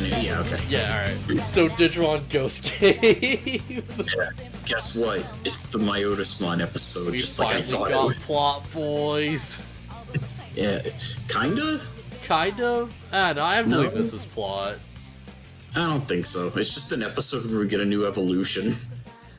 Yeah, okay. Yeah, alright. So, Digimon Ghost Game. Yeah. Guess what? It's the Myotismon episode, We just like I thought it got was. plot, boys. Yeah, kinda? Kind of? I don't know, I believe No? this is plot. I don't think so. It's just an episode where we get a new evolution.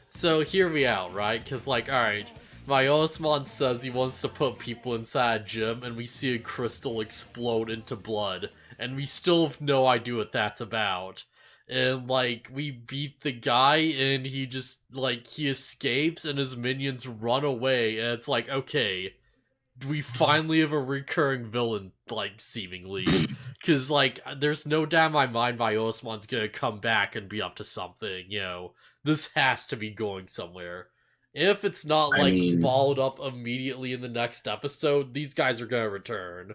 So, hear me out, right? Because, like, alright, Myotismon says he wants to put people inside a gym, and we see a crystal explode into blood, and we still have no idea what that's about. And, like, we beat the guy, and he just, like, he escapes, and his minions run away, and it's like, okay, we finally have a recurring villain, like, seemingly. Because, like, there's no doubt in my mind Myotismon's gonna come back and be up to something, you know. This has to be going somewhere. If it's not, like, followed up immediately in the next episode, these guys are gonna return.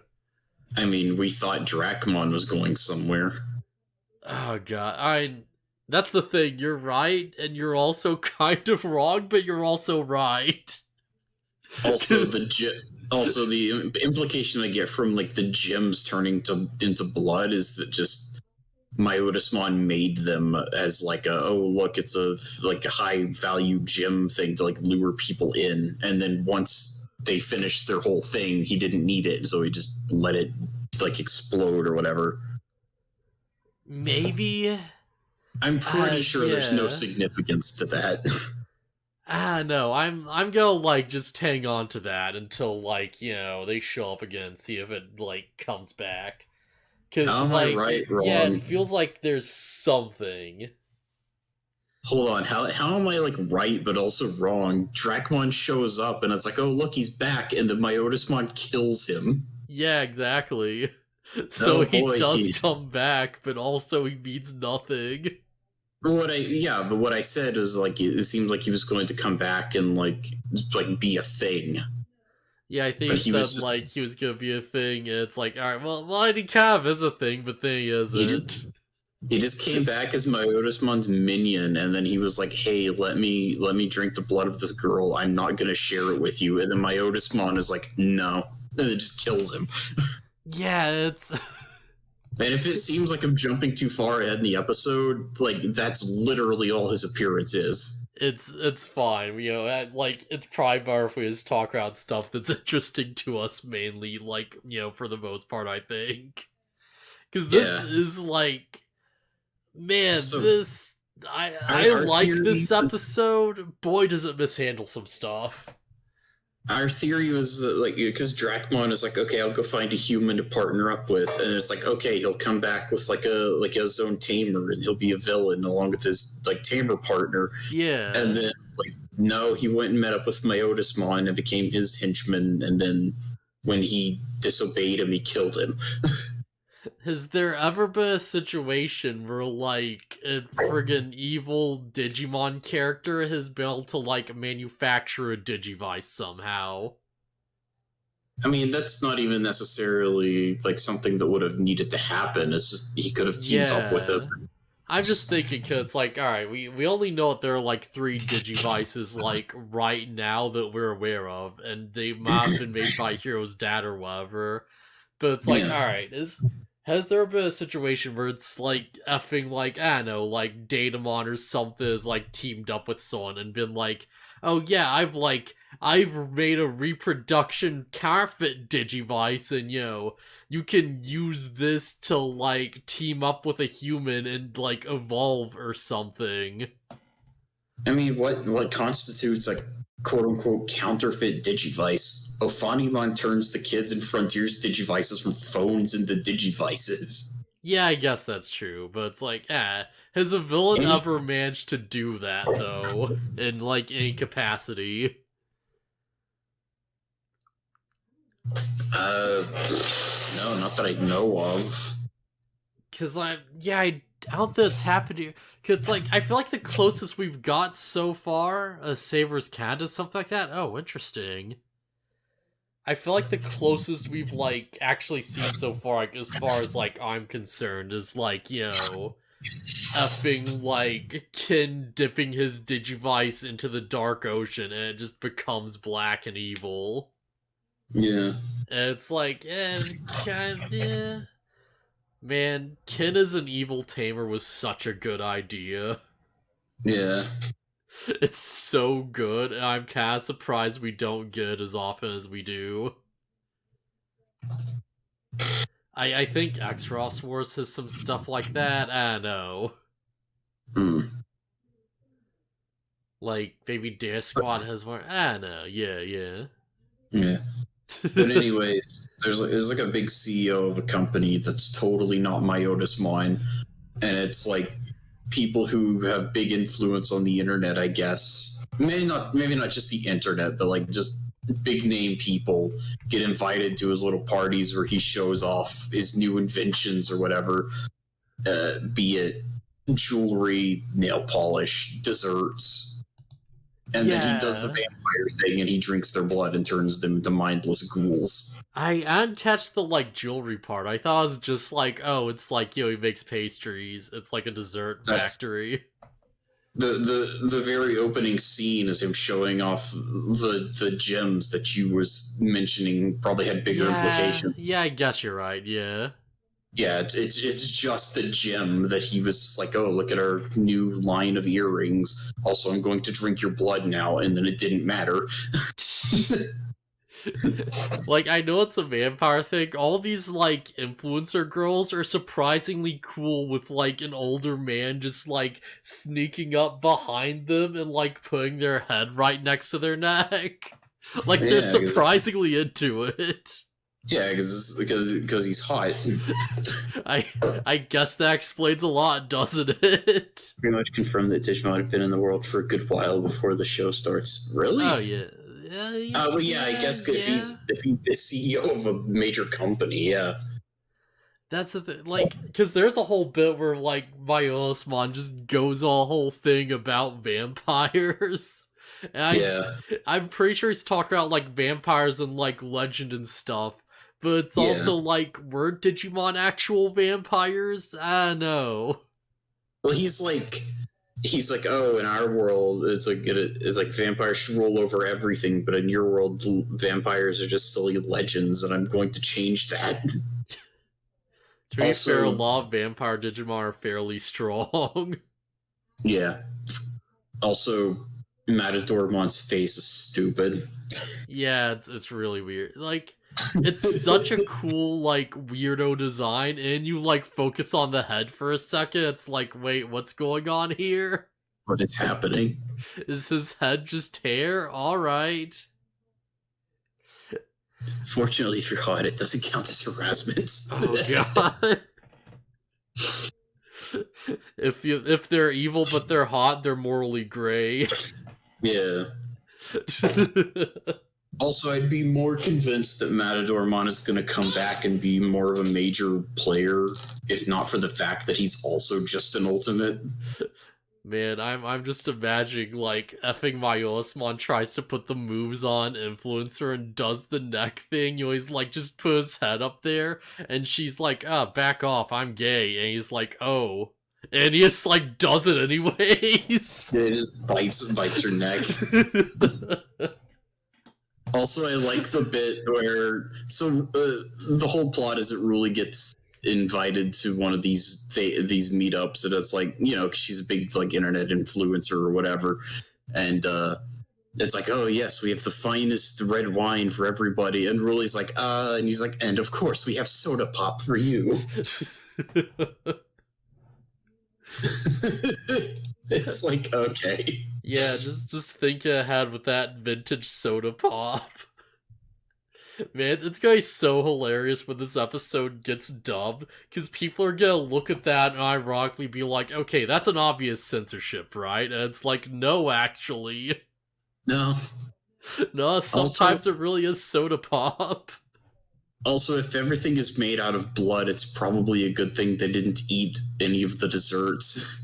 I mean, we thought Dracmon was going somewhere. Oh, God. That's the thing. You're right, and you're also kind of wrong, but you're also right. Also, the implication I get from, like, the gems turning into blood is that just Myotismon made them as like a, oh look, it's a high value gem thing to like lure people in, and then once they finished their whole thing, he didn't need it, so he just let it like explode or whatever. Maybe. I'm pretty sure there's no significance to that. No, I'm gonna, like, just hang on to that until, like, you know, they show up again and see if it, like, comes back. Because, like, yeah, it feels like there's something. Hold on, how am I, like, right but also wrong? Dracmon shows up and it's like, oh look, he's back, and the Myotismon kills him. Yeah, exactly. So he does come back, but also he means nothing. What I said is, like, it seems like he was going to come back and like be a thing. Yeah, I think he said like he was gonna be a thing, and it's like, alright, well, he kind of is a thing, but then he isn't. He just came back as Myotismon's minion, and then he was like, hey, let me drink the blood of this girl, I'm not gonna share it with you, and then Myotismon is like, no, and it just kills him. Yeah, it's... And if it seems like I'm jumping too far ahead in the episode, like, that's literally all his appearance is. It's fine, you know, like, it's probably better if we just talk about stuff that's interesting to us mainly, like, you know, for the most part, I think. Because this is, like, man, I like this episode, boy does it mishandle some stuff. Our theory was that, like, because Dracmon is like, okay, I'll go find a human to partner up with, and it's like, okay, he'll come back with like his own tamer, and he'll be a villain along with his like tamer partner. Yeah. And then, like, no, he went and met up with Myotismon and became his henchman, and then when he disobeyed him, he killed him. Has there ever been a situation where, like, a friggin' evil Digimon character has been able to, like, manufacture a Digivice somehow? I mean, that's not even necessarily, like, something that would have needed to happen. It's just, he could have teamed up with him. I'm just thinking, cause it's like, alright, we only know that there are, like, 3 Digivices, like, right now that we're aware of, and they might have been made by Hiro's dad or whatever. But it's like, alright, has there been a situation where it's, like, effing, like, I don't know, like, Datamon or something is, like, teamed up with someone and been like, oh yeah, I've made a reproduction counterfeit Digivice, and, you know, you can use this to, like, team up with a human and, like, evolve or something. I mean, what constitutes, like, quote-unquote counterfeit Digivice? Ophanimon turns the kids in Frontier's Digivices from phones into Digivices. Yeah, I guess that's true, but it's like, has a villain ever managed to do that, though, in, like, any capacity? No, not that I know of. Cause I doubt that it's happened here. Cause it's like, I feel like the closest we've got so far, Saber's Canada, something like that. Oh, interesting. I feel like the closest we've, like, actually seen so far, like, as far as, like, I'm concerned, is, like, you know, effing, like, Kin dipping his Digivice into the dark ocean, and it just becomes black and evil. Yeah. And it's like, kind of, Man, Kin as an evil tamer was such a good idea. Yeah. It's so good, and I'm kind of surprised we don't get it as often as we do. I think X-Ross Wars has some stuff like that. I don't know. Hmm. Like, maybe Dance Squad has more. I don't know. Yeah. Yeah. But anyways, there's like a big CEO of a company that's totally not Myotismon, and it's like people who have big influence on the internet, I guess. Maybe not just the internet, but like just big name people get invited to his little parties where he shows off his new inventions or whatever, be it jewelry, nail polish, desserts. And then he does the vampire thing and he drinks their blood and turns them into mindless ghouls. I didn't catch the, like, jewelry part. I thought it was just like, oh, it's like, you know, he makes pastries. It's like a dessert factory. The very opening scene is him showing off the gems that you was mentioning probably had bigger implications. Yeah, I guess you're right, yeah. Yeah, it's just a gem that he was like, oh, look at our new line of earrings. Also, I'm going to drink your blood now, and then it didn't matter. Like, I know it's a vampire thing. All these, like, influencer girls are surprisingly cool with, like, an older man just, like, sneaking up behind them and, like, putting their head right next to their neck. Like, they're surprisingly into it. Yeah, because he's hot. I guess that explains a lot, doesn't it? Pretty much confirmed that Digimon had been in the world for a good while before the show starts. Really? Oh, yeah. Well, yeah, I guess if he's the CEO of a major company, yeah. That's the thing, like, because there's a whole bit where, like, Myotismon just goes on a whole thing about vampires. And I'm pretty sure he's talking about, like, vampires and, like, legend and stuff. But it's also, like, were Digimon actual vampires? I don't know. Well, he's like, oh, in our world, it's like vampires rule over everything, but in your world, vampires are just silly legends, and I'm going to change that. To be fair, a lot of vampire Digimon are fairly strong. Yeah. Also, Matadormon's face is stupid. Yeah, it's really weird. Like, it's such a cool, like, weirdo design, and you, like, focus on the head for a second. It's like, wait, what's going on here? What is happening? Is his head just hair? Alright. Fortunately, if you're hot, it doesn't count as harassment. Oh, God. If they're evil but they're hot, they're morally gray. Yeah. Also, I'd be more convinced that Matadormon is going to come back and be more of a major player, if not for the fact that he's also just an ultimate. Man, I'm just imagining, like, effing Myotismon tries to put the moves on Influencer and does the neck thing. You always, like, just put his head up there, and she's like, back off, I'm gay. And he's like, oh. And he just, like, does it anyways. Yeah, he just bites her neck. Also, I like the bit where the whole plot is that Ruri gets invited to one of these meetups, and it's like, you know, 'cause she's a big, like, internet influencer or whatever, and it's like, oh yes, we have the finest red wine for everybody, and Ruri's like, and he's like, and of course we have soda pop for you. It's like, okay. Yeah, just think ahead with that vintage soda pop. Man, it's gonna be so hilarious when this episode gets dubbed, because people are gonna look at that and ironically be like, okay, that's an obvious censorship, right? And it's like, no, actually. No. No, sometimes it really is soda pop. Also, if everything is made out of blood, it's probably a good thing they didn't eat any of the desserts.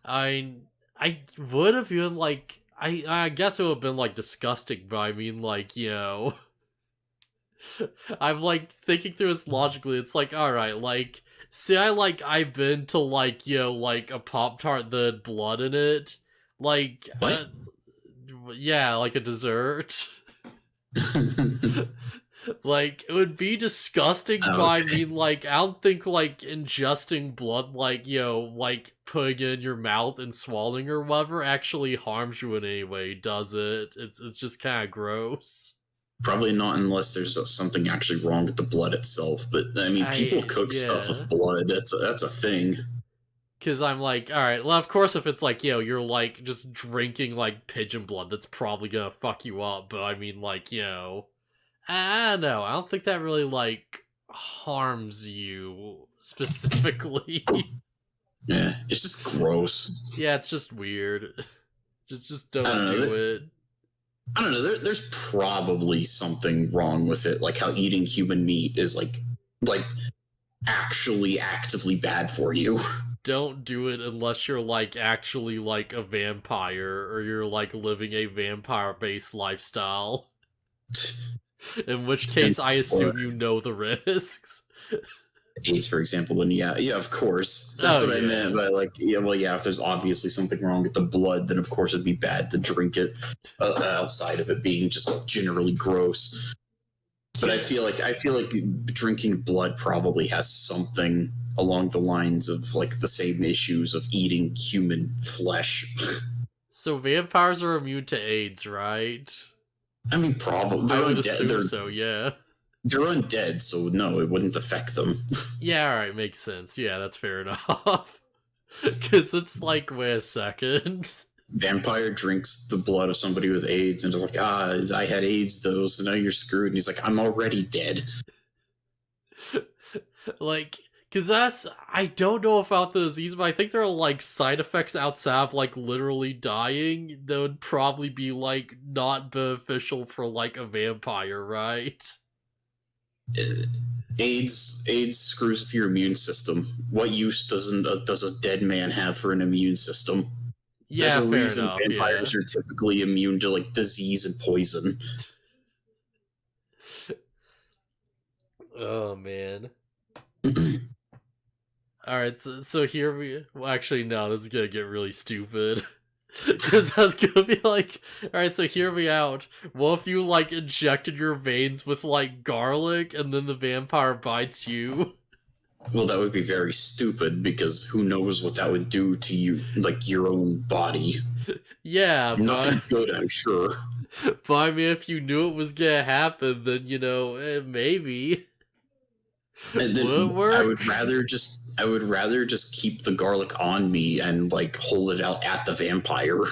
I would have been like, I guess it would have been like disgusting, but I mean, like, you know, I'm like thinking through this logically. It's like, all right, like, say I've been to, like, you know, like a Pop-Tart that had blood in it, like, yeah, like a dessert. Like, it would be disgusting, but I mean, like, I don't think, like, ingesting blood, like, like, putting it in your mouth and swallowing or whatever actually harms you in any way, does it? It's just kind of gross. Probably not unless there's something actually wrong with the blood itself, but, I mean, people cook stuff with blood, that's a thing. Because I'm like, alright, well, of course, if it's like, you're, like, just drinking, like, pigeon blood, that's probably gonna fuck you up, but I mean, like, I don't know. I don't think that really, like, harms you specifically. Yeah, it's just gross. Yeah, it's just weird. Just don't do it. I don't know. There's probably something wrong with it, like how eating human meat is, like actually actively bad for you. Don't do it unless you're, like, actually, like, a vampire, or you're, like, living a vampire-based lifestyle. In which case, I assume you know the risks. AIDS, for example, then yeah, of course. That's what I meant by, like, if there's obviously something wrong with the blood, then of course it'd be bad to drink it outside of it being just generally gross. But I feel like drinking blood probably has something along the lines of, like, the same issues of eating human flesh. So vampires are immune to AIDS, right? I mean, probably. I would assume so, yeah. They're undead, so no, it wouldn't affect them. Yeah, alright, makes sense. Yeah, that's fair enough. Because it's like, wait a second. Vampire drinks the blood of somebody with AIDS and is like, I had AIDS though, so now you're screwed. And he's like, I'm already dead. Like, because I don't know about the disease, but I think there are, like, side effects outside of, like, literally dying that would probably be, like, not beneficial for, like, a vampire, right? AIDS screws with your immune system. What use does a dead man have for an immune system? Yeah, there's a reason enough, vampires are typically immune to, like, disease and poison. Oh man. Alright, so here well, actually, no, this is gonna get really stupid. Because I was gonna be like, alright, so hear me out. What if you, like, injected your veins with, like, garlic, and then the vampire bites you? Well, that would be very stupid, because who knows what that would do to you, like, your own body. Yeah, Nothing good, I'm sure. But I mean, if you knew it was gonna happen, then, maybe. And then I would rather just keep the garlic on me and, like, hold it out at the vampire.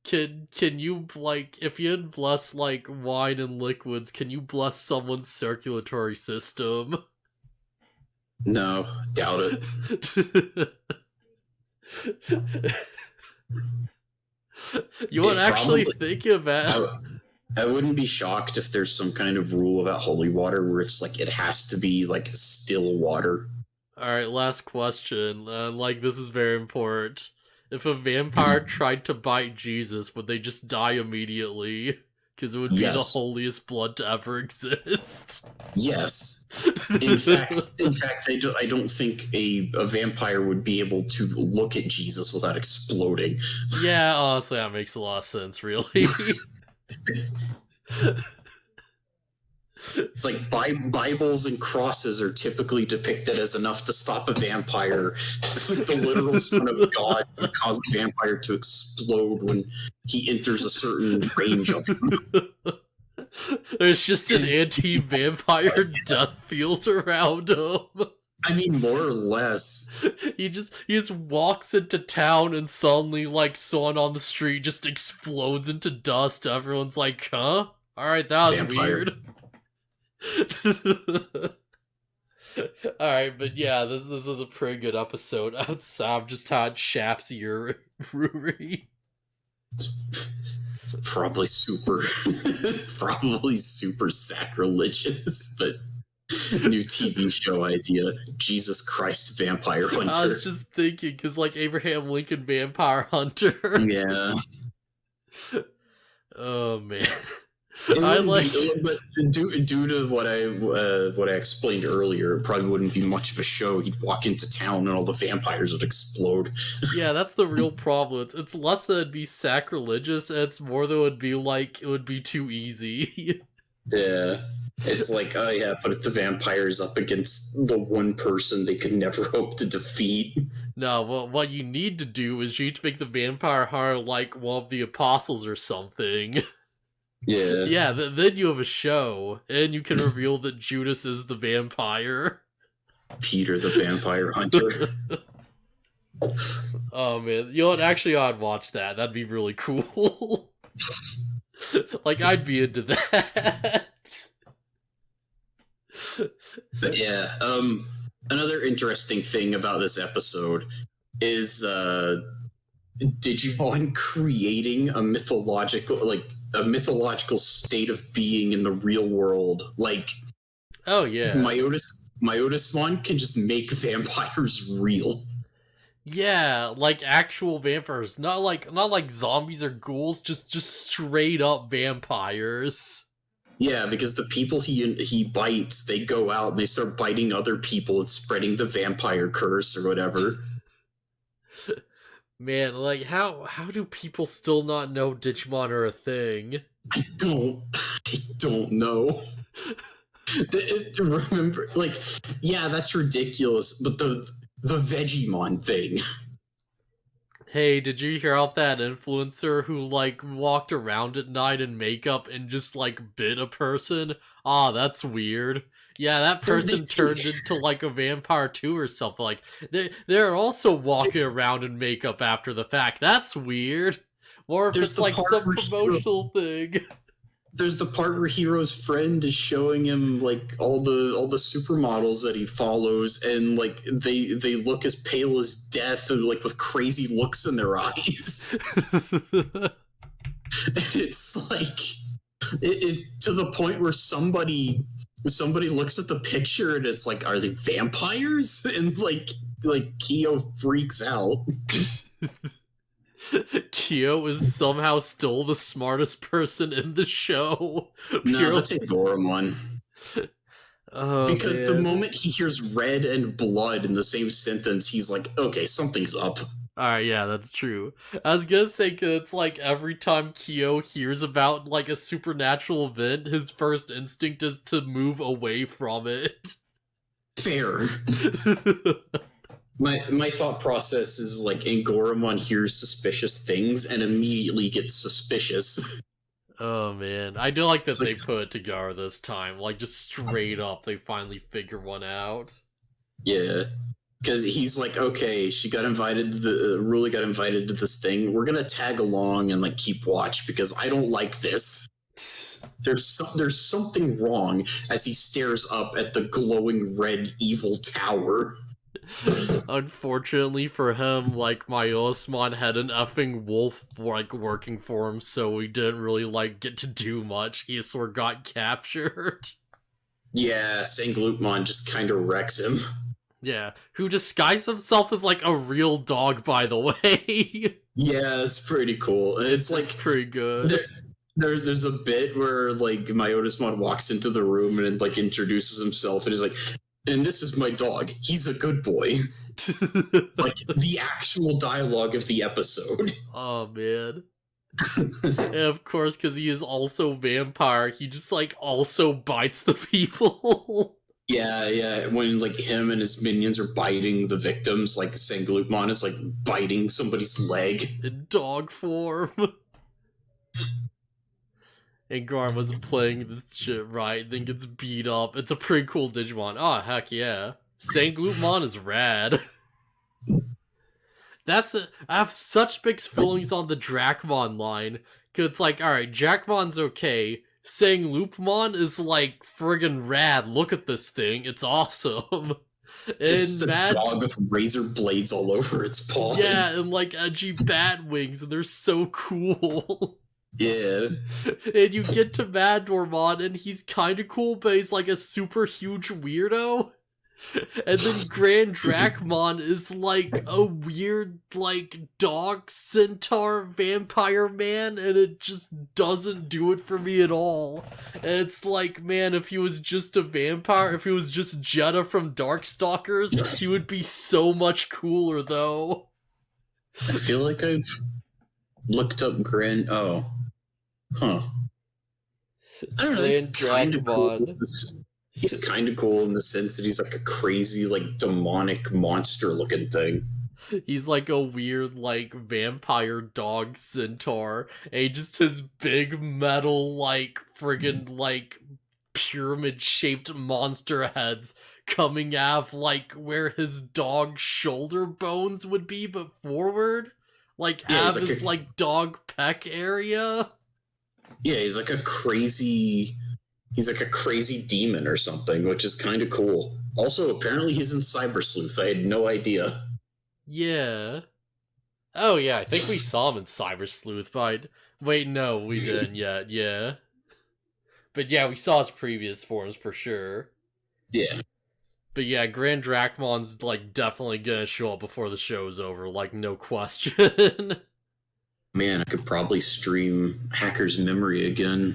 Can you, like, if you had bless, like, wine and liquids, can you bless someone's circulatory system? No, doubt it. You would actually think about. I wouldn't be shocked if there's some kind of rule about holy water where it's like it has to be, like, still water. Alright, last question. Like, this is very important. If a vampire tried to bite Jesus, would they just die immediately? Because it would be the holiest blood to ever exist. Yes. In fact, I don't think a vampire would be able to look at Jesus without exploding. Yeah, honestly, that makes a lot of sense, really. It's like Bibles and crosses are typically depicted as enough to stop a vampire. The literal Son of God would cause a vampire to explode when he enters a certain range of him. There's just an anti-vampire death field around him. I mean, more or less. He just walks into town and suddenly, like, someone on the street just explodes into dust. Everyone's like, huh? Alright, that was weird. Alright, but yeah, this is a pretty good episode. Sam just had shafts your Ruri. It's probably super sacrilegious, but new TV show idea. Jesus Christ, Vampire Hunter. I was just thinking, because, like, Abraham Lincoln Vampire Hunter. Yeah. Oh, man. But due to what I explained earlier, it probably wouldn't be much of a show. He'd walk into town and all the vampires would explode. Yeah, that's the real problem. It's less that it'd be sacrilegious, and it's more that it would be too easy. Yeah. It's like, oh yeah, but if the vampires up against the one person they could never hope to defeat. No, well, what you need to do is you need to make the vampire hunter like one of the apostles or something. Yeah. Yeah, then you have a show, and you can reveal that Judas is the vampire. Peter the vampire hunter. Oh man, you know what? Actually, I'd watch that. That'd be really cool. Like, I'd be into that. But yeah, another interesting thing about this episode is Digimon creating a mythological state of being in the real world. Like, oh yeah, Myotismon can just make vampires real. Yeah, like actual vampires, not like zombies or ghouls, just straight up vampires. Yeah, because the people he bites, they go out and they start biting other people and spreading the vampire curse or whatever. Man, like how do people still not know Digimon are a thing? I don't know. Remember, like, yeah, that's ridiculous, but the Vegemon thing. Hey, did you hear about that influencer who like walked around at night in makeup and just like bit a person? Ah, that's weird. Yeah, that person turned into like a vampire too or something. Like they're also walking around in makeup after the fact. That's weird. Or if it's like some promotional thing. There's the part where Hiro's friend is showing him like all the supermodels that he follows, and like they look as pale as death and like with crazy looks in their eyes. And it's like it to the point where somebody looks at the picture and it's like, are they vampires? And like Kyo freaks out. Kyo is somehow still the smartest person in the show. No, that's Agoromon. Oh, because man. The moment he hears red and blood in the same sentence, he's like, okay, something's up. Alright, yeah, that's true. I was gonna say, cause it's like every time Kyo hears about like a supernatural event, his first instinct is to move away from it. Fair. My thought process is like Agoromon hears suspicious things and immediately gets suspicious. Oh man, I do like that they put it together this time. Like just straight up, they finally figure one out. Yeah, because he's like, okay, she got invited. Ruri got invited to this thing. We're gonna tag along and like keep watch because I don't like this. There's something wrong as he stares up at the glowing red evil tower. Unfortunately for him, like, Myotismon had an effing wolf, like, working for him, so he didn't really, like, get to do much. He sort of got captured. Yeah, Sanglutmon just kind of wrecks him. Yeah, who disguised himself as, like, a real dog, by the way. Yeah, it's pretty cool. It's like pretty good. There's a bit where, like, Myotismon walks into the room and, like, introduces himself, and he's like, and this is my dog. He's a good boy. Like, the actual dialogue of the episode. Oh, man. And of course, because he is also vampire, he just, like, also bites the people. Yeah. When, like, him and his minions are biting the victims, like, Sanglutmon is, like, biting somebody's leg. In dog form. And Garm wasn't playing this shit right, then gets beat up. It's a pretty cool Digimon. Oh, heck yeah. Sanglutmon is rad. I have such mixed feelings on the Dracmon line. Cause it's like, alright, Dracmon's okay. Sanglutmon is like friggin' rad. Look at this thing. It's awesome. Just a dog with razor blades all over its paws. Yeah, and like edgy bat wings, and they're so cool. Yeah. And you get to Madormon, and he's kinda cool, but he's like a super huge weirdo. And then Grand Dracmon is like a weird, like, dog centaur vampire man, and it just doesn't do it for me at all. And it's like, man, if he was just a vampire, if he was just Jeddah from Darkstalkers, he would be so much cooler, though. I feel like I've looked up Grand... Oh. Huh. I don't know. He's kind of cool. Dragmon. He's kind of cool in the sense that he's like a crazy, like demonic monster-looking thing. He's like a weird, like, vampire dog centaur. And he just has big metal, like, friggin', like, pyramid-shaped monster heads coming out of, like, where his dog shoulder bones would be, but forward. Like, Yeah, out of his, like, dog peck area. Yeah, he's like a crazy demon or something, which is kind of cool. Also, apparently he's in Cyber Sleuth. I had no idea. Yeah. Oh, yeah, I think we saw him in Cyber Sleuth, but wait, no, we didn't yet, yeah. But yeah, we saw his previous forms for sure. Yeah. But yeah, Grand Drachmon's, like, definitely gonna show up before the show's over, like, no question. Man, I could probably stream Hacker's Memory again.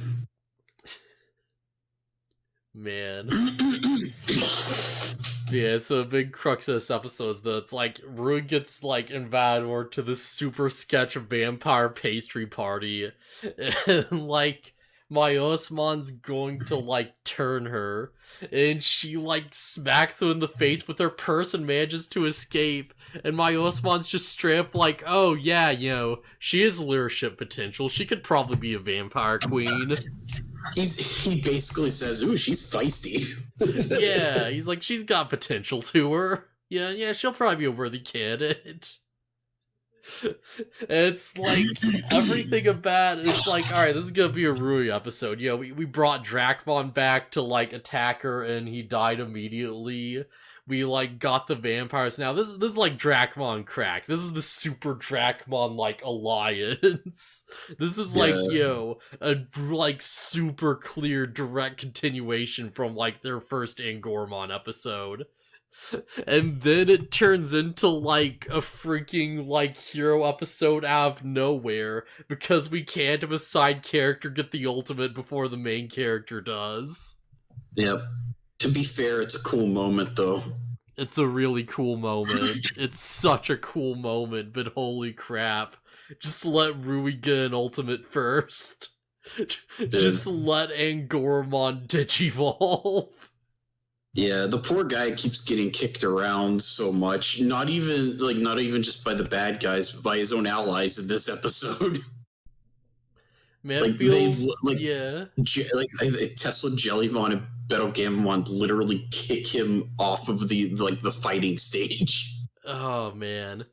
Man. Yeah, so a big crux of this episode is that it's like Ruri gets like invited to this super sketch vampire pastry party, and like Myosmon's going to like turn her, and she like smacks him in the face with her purse and manages to escape. And Myosmon's just straight up like, "Oh yeah, you know, she has leadership potential. She could probably be a vampire queen." He basically says, "Ooh, she's feisty." Yeah, he's like, she's got potential to her. Yeah, she'll probably be a worthy candidate. It's like everything about it's like, all right, this is gonna be a Ruri episode. Yeah, we brought Drachmon back to like attack her, and he died immediately. We like got the vampires. Now this is like Drachmon crack. This is the super Drachmon like alliance. This is like a like super clear direct continuation from like their first Angormon episode. And then it turns into like a freaking like hero episode out of nowhere because we can't have a side character get the ultimate before the main character does. Yep. To be fair, it's a cool moment though. It's a really cool moment. It's such a cool moment, but holy crap. Just let Rui get an ultimate first. Just let Angormon digivolve. Yeah, the poor guy keeps getting kicked around so much. Not even just by the bad guys, but by his own allies in this episode. Man, like feels, Tesla Jellymon and BetelGamamon literally kick him off of the fighting stage. Oh man.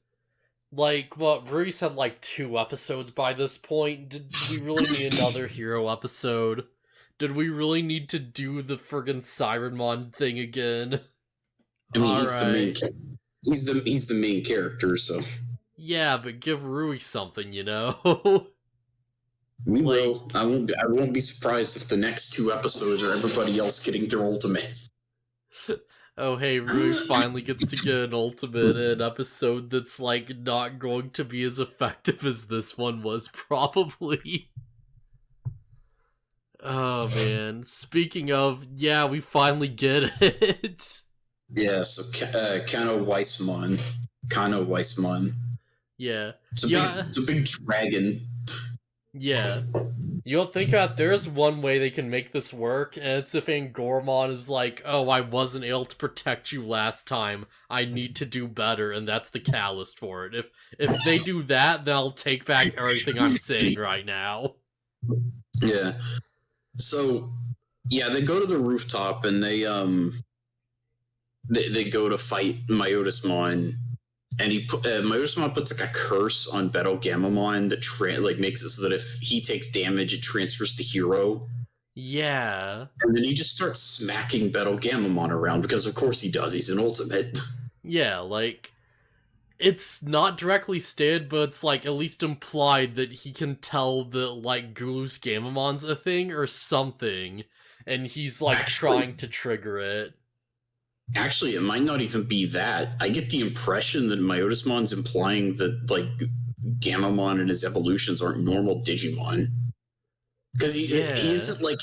Like, what, Ruri's had like 2 episodes by this point. Did we really need another hero episode? Did we really need to do the friggin' Sirenmon thing again? I mean, he's the main character, so yeah, but give Rui something, you know. We will. I won't be surprised if the next 2 episodes are everybody else getting their ultimates. Oh hey, Rui finally gets to get an ultimate in an episode that's like not going to be as effective as this one was, probably. Oh man. Speaking of, yeah, we finally get it. Yeah, so Kano Weissmon. Yeah. It's a big dragon. Yeah. You'll think that there's one way they can make this work, and it's if Angormon is like, oh, I wasn't able to protect you last time, I need to do better, and that's the catalyst for it. If they do that, then I'll take back everything I'm saying right now. Yeah. So, yeah, they go to the rooftop, and they go to fight Myotismon. And Myotismon puts like a curse on BetelGamamon that makes it so that if he takes damage, it transfers to Hiro. Yeah. And then he just starts smacking BetelGamamon around because of course he does. He's an ultimate. Yeah, like it's not directly stated, but it's like at least implied that he can tell that like Gulus Gamamon's a thing or something, and he's like trying to trigger it. Actually, it might not even be that. I get the impression that Myotismon's implying that, like, Gamamon and his evolutions aren't normal Digimon. Because he isn't like,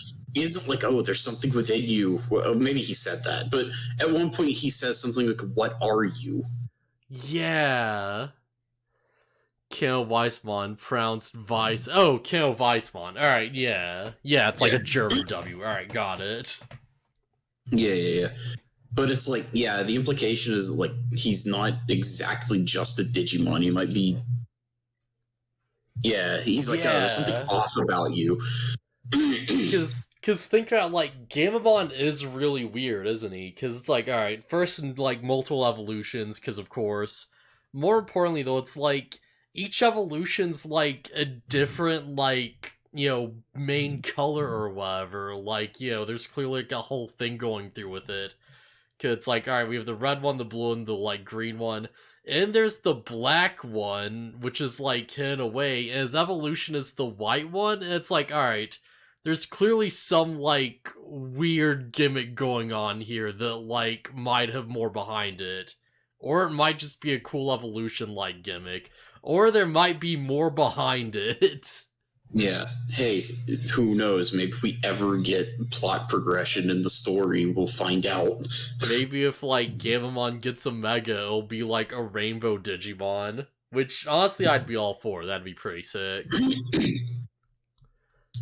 oh, there's something within you. Well, maybe he said that. But at one point he says something like, what are you? Yeah. Kano Weissmon, pronounced Weiss. Oh, Kano Weissmon. Alright, yeah. Yeah, it's like a German W. Alright, got it. Yeah. But it's like, yeah, the implication is like he's not exactly just a Digimon. He might be. Yeah, he's like, oh, there's something off about you. Because think about, like, Gamamon is really weird, isn't he? Because it's like, alright, first in, like, multiple evolutions, because of course. More importantly, though, it's like, each evolution's, like, a different, like, you know, main color or whatever. Like, you know, there's clearly, like, a whole thing going through with it. Because it's like, alright, we have the red one, the blue one, the, like, green one. And there's the black one, which is, like, hidden away. And his evolution is the white one. And it's like, alright, there's clearly some, like, weird gimmick going on here that, like, might have more behind it. Or it might just be a cool evolution-like gimmick. Or there might be more behind it. Yeah. Hey, who knows? Maybe if we ever get plot progression in the story, we'll find out. Maybe if, like, Gamamon gets a Mega, it'll be, like, a Rainbow Digimon. Which, honestly, I'd be all for. That'd be pretty sick.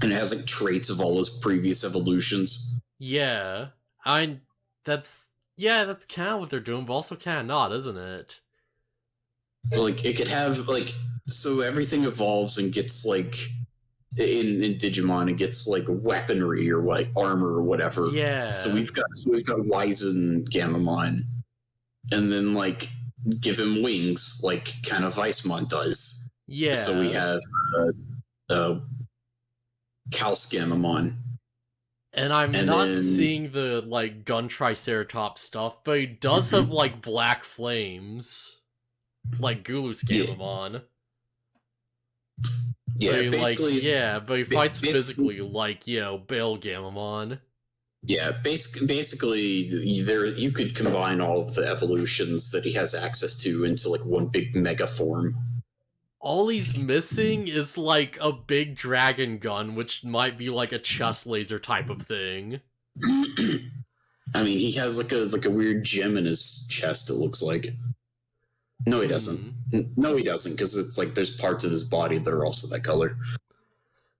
And it has, like, traits of all his previous evolutions. Yeah. that's kind of what they're doing, but also kind of not, isn't it? Like, it could have, like, so everything evolves and gets, like, in Digimon, it gets, like, weaponry or, like, armor or whatever. Yeah. So we've got Wizen Gamamon. And then, like, give him wings, like, kind of Weissmon does. Yeah. So we have, Kaus Gamamon. And I'm not seeing the, like, Gun Triceratops stuff, but he does have, like, black flames. Like Gulus Gamamon. Yeah, basically... but he fights physically like, you know, Bale Gamamon. Yeah, basically, you could combine all of the evolutions that he has access to into, like, one big mega form. All he's missing is, like, a big dragon gun, which might be, like, a chest laser type of thing. I mean, he has, like a weird gem in his chest, it looks like. No, he doesn't. No, he doesn't, because it's like there's parts of his body that are also that color.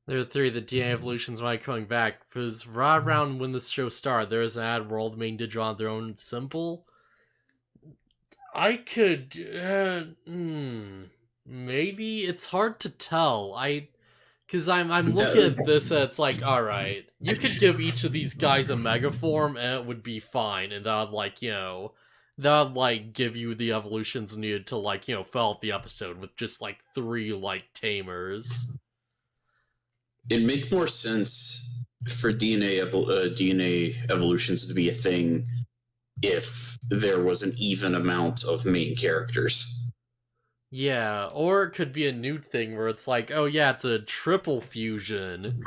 There are three that DNA evolutions might coming back, because right around when this show started, there was an ad where all the main Digimon have their own symbol. I could... maybe? It's hard to tell. Because I'm looking at this and it's like, alright, you could give each of these guys a mega form and it would be fine, and that would, like, you know... that would, like, give you the evolutions needed to, like, you know, fill out the episode with just, like, 3, like, tamers. It'd make more sense for DNA evolutions to be a thing if there was an even amount of main characters. Yeah, or it could be a new thing where it's like, oh yeah, it's a triple fusion.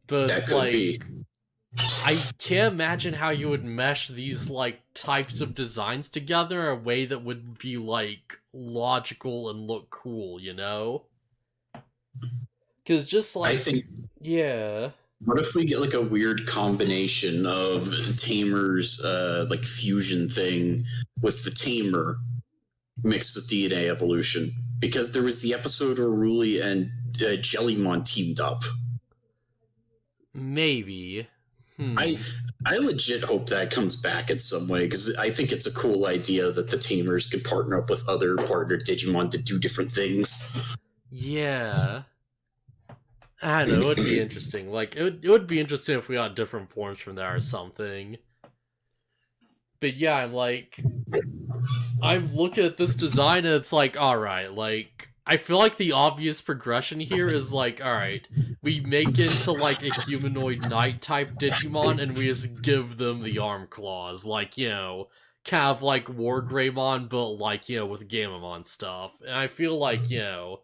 But that it's could like... be. I can't imagine how you would mesh these, like, types of designs together in a way that would be, like, logical and look cool, you know? Because just, like... I think... Yeah. What if we get, like, a weird combination of Tamer's, like, fusion thing with the Tamer mixed with DNA evolution? Because there was the episode where Ruri and Jellymon teamed up. Maybe. I legit hope that comes back in some way, because I think it's a cool idea that the Tamers can partner up with other partner Digimon to do different things. Yeah. I don't know, it would be interesting. Like, it would be interesting if we got different forms from there or something. But yeah, I'm looking at this design and it's like, alright, like, I feel like the obvious progression here is like, alright, we make it into, like, a humanoid knight-type Digimon, and we just give them the arm claws, like, you know, kind of like War Greymon, but, like, you know, with Gamamon stuff. And I feel like, you know,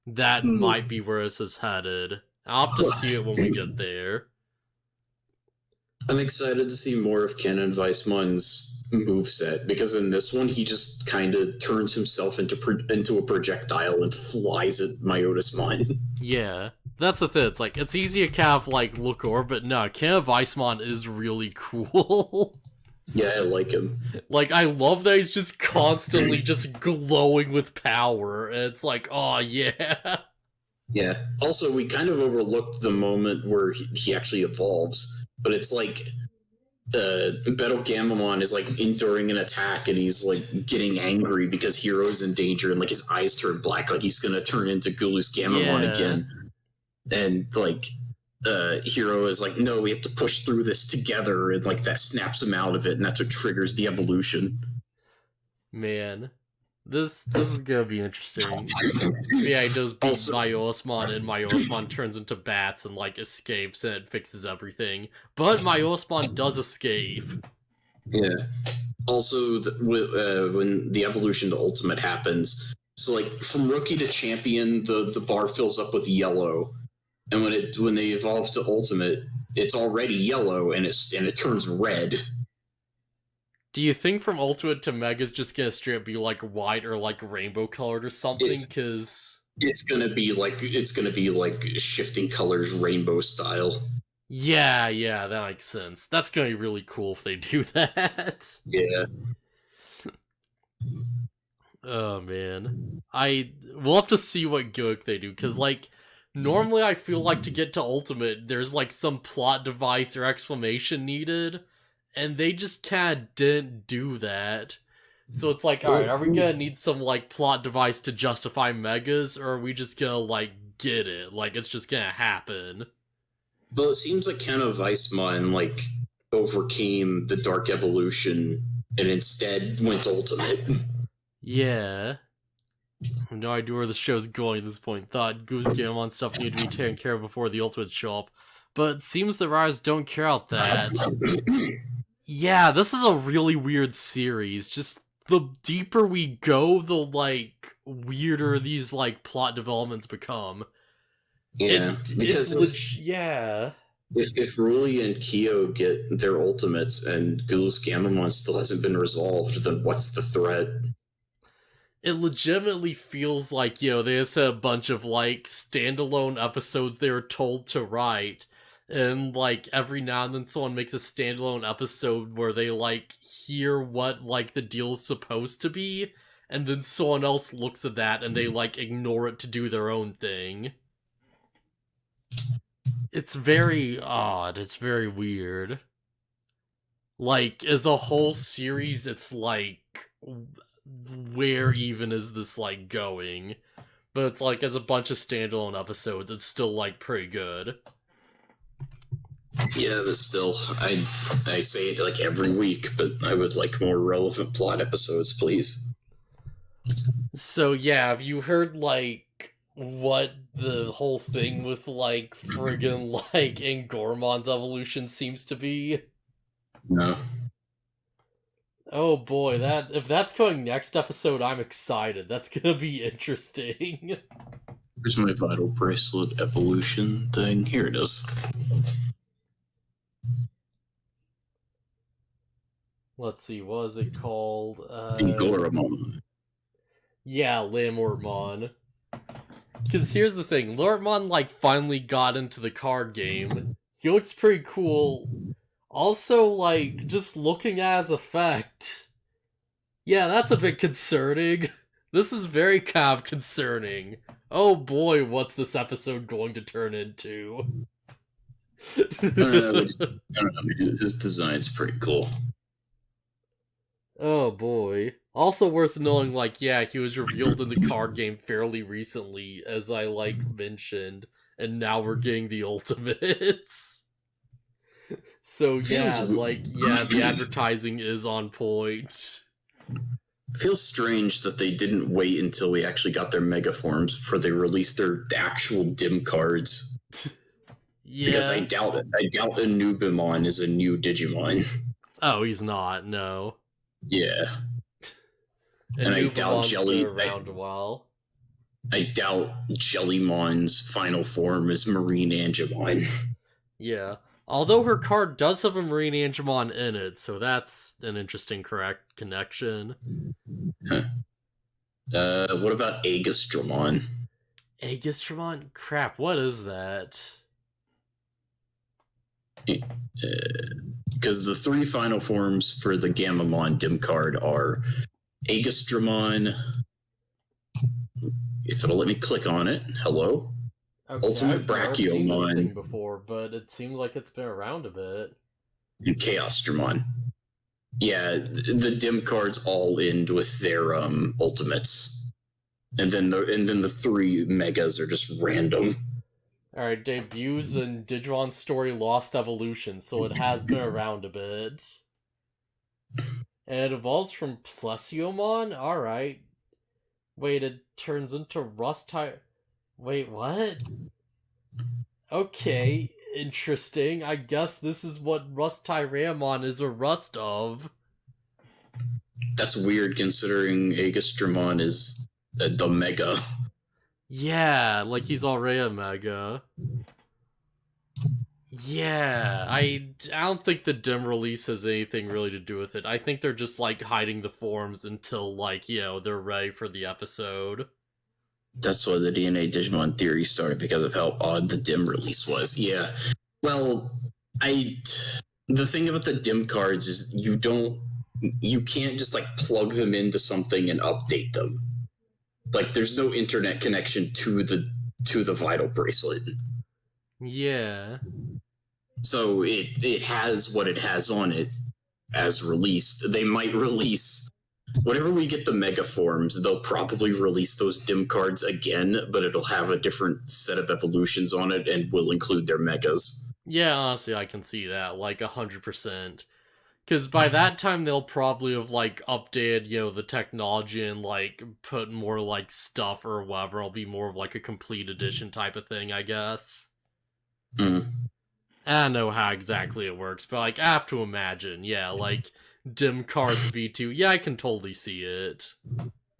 that might be where this is headed. I'll have to see it when we get there. I'm excited to see more of Canon Weissmon's moveset, because in this one, he just kind of turns himself into a projectile and flies at Myotismon. Yeah, that's the thing. It's like, it's easy to kind of, like, look over, but no, Canon Weissmon is really cool. Yeah, I like him. Like, I love that he's just constantly just glowing with power. And it's like, oh, yeah. Yeah. Also, we kind of overlooked the moment where he actually evolves, but it's like Beto Gamamon is like enduring an attack and he's like getting angry because Hero's in danger and like his eyes turn black, like he's gonna turn into Gulus Gamamon again. And like Hiro is like, no, we have to push through this together, and like that snaps him out of it, and that's what triggers the evolution. Man. This is gonna be interesting. Yeah, he does beat Myosmon, and Myosmon turns into bats and like escapes, and it fixes everything. But Myosmon does escape. Yeah. Also, when the evolution to Ultimate happens, so like from Rookie to Champion, the bar fills up with yellow, and when they evolve to Ultimate, it's already yellow, and it turns red. Do you think from Ultimate to Mega's just gonna straight up be like white or like rainbow colored or something? Because it's gonna be like shifting colors, rainbow style. Yeah, that makes sense. That's gonna be really cool if they do that. Yeah. Oh man, we'll have to see what gimmick they do, because like normally I feel like to get to Ultimate, there's like some plot device or explanation needed. And they just kind of didn't do that. So it's like, alright, are we gonna need some, like, plot device to justify Megas, or are we just gonna, like, get it? Like, it's just gonna happen. Well, it seems like Canadiancookie, like, overcame the Dark Evolution and instead went Ultimate. Yeah. I have no idea where the show's going at this point. Thought Goose Gamon stuff needed to be taken care of before the Ultimate show up. But it seems the writers don't care about that. Yeah, this is a really weird series. Just the deeper we go, the like weirder these like plot developments become. Yeah, because if Ruri and Kyo get their ultimates and Gulus Gamamon still hasn't been resolved, then what's the threat? It legitimately feels like, they just had a bunch of like standalone episodes they were told to write. And, like, every now and then someone makes a standalone episode where they, like, hear what, like, the deal's supposed to be, and then someone else looks at that and they, like, ignore it to do their own thing. It's very odd. It's very weird. Like, as a whole series, it's like, where even is this, like, going? But it's like, as a bunch of standalone episodes, it's still, like, pretty good. Yeah, but still, I say it like every week, but I would like more relevant plot episodes, please. So yeah, have you heard like what the whole thing with like friggin' like Angormon's evolution seems to be? No. Oh boy, if that's coming next episode, I'm excited. That's gonna be interesting. Where's my vital bracelet evolution thing? Here it is. Let's see, what is it called? Angoromon. Yeah, Lamortmon. Because here's the thing, Lortmon, like, finally got into the card game. He looks pretty cool. Also, like, just looking at his effect... Yeah, that's a bit concerning. This is very kind of concerning. Oh boy, what's this episode going to turn into? I don't know, his design's pretty cool. Oh boy. Also worth knowing, like, yeah, he was revealed in the card game fairly recently, as I, like, mentioned, and now we're getting the ultimates. So, yeah, like, yeah, the advertising is on point. It feels strange that they didn't wait until we actually got their mega forms before they released their actual dim cards. Yeah. Because I doubt it. I doubt Anubimon is a new Digimon. Oh, he's not, no. Yeah. And I doubt around a while. I doubt Jellymon's final form is Marine Angemon. Yeah. Although her card does have a Marine Angemon in it, so that's an interesting correct connection. Huh. What about Aegistramon? Aegistramon? Crap, what is that? because the 3 final forms for the Gamamon dim card are Aegistramon. If it'll let me click on it, hello. Okay, Ultimate I've seen this thing Brachiomon before, but it seems like it's been around a bit. and Chaosdramon. Yeah, the dim cards all end with their ultimates, and then the 3 megas are just random. Alright, debuts in Digimon Story Lost Evolution, so it has been around a bit. And it evolves from Plesiomon? Alright. Wait, it turns into Rust-type... Wait, what? Okay, interesting. I guess this is what Rust-Tyramon is a rust of. That's weird considering Aegistramon is the mega. Yeah, like he's already a mega. Yeah, I don't think the dim release has anything really to do with it. I think they're just, like, hiding the forms until, like, you know, they're ready for the episode. That's why the DNA Digimon theory started, because of how odd the dim release was. Yeah. Well, the thing about the dim cards is you can't just, like, plug them into something and update them. Like, there's no internet connection to the Vital Bracelet. Yeah. So it has what it has on it as released. They might release whenever we get the mega forms, they'll probably release those dim cards again, but it'll have a different set of evolutions on it and will include their megas. Yeah, honestly, I can see that, like, 100%. Because by that time, they'll probably have, like, updated, you know, the technology and, like, put more, like, stuff or whatever. It'll be more of, like, a complete edition type of thing, I guess. Mm. I don't know how exactly it works, but, like, I have to imagine, yeah, like, dim cards V2, yeah, I can totally see it.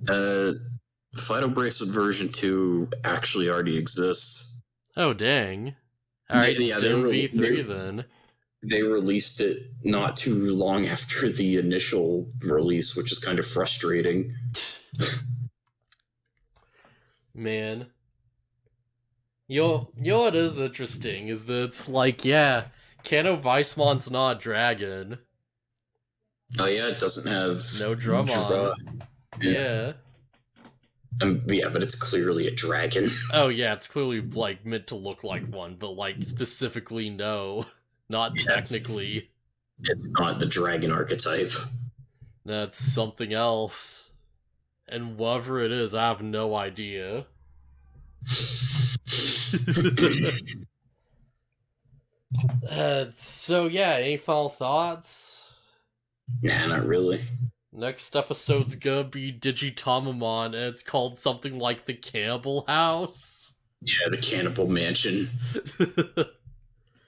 Vital Bracelet version 2 actually already exists. Oh, dang. Alright, yeah, dim V3 then. They released it not too long after the initial release, which is kind of frustrating. Man. You know what is interesting is that it's like, yeah, Kano Weissmon's not a dragon. Oh yeah, it doesn't have No Drummond. Yeah. Yeah, but it's clearly a dragon. Oh yeah, it's clearly, like, meant to look like one, but, like, specifically no. Not technically. It's not the dragon archetype. That's something else. And whatever it is, I have no idea. So yeah, any final thoughts? Nah, not really. Next episode's gonna be Digitamamon, and it's called something like the Cannibal House. Yeah, the Cannibal Mansion.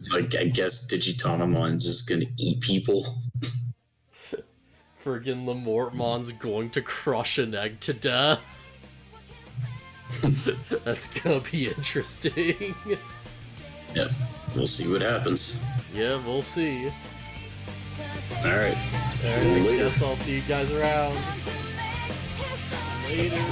So I guess Digitamamon's just gonna eat people. Friggin' Lamortmon's going to crush an egg to death. That's gonna be interesting. Yep, we'll see what happens. Yeah, we'll see. Alright. Alright, I guess I'll see you guys around. Later.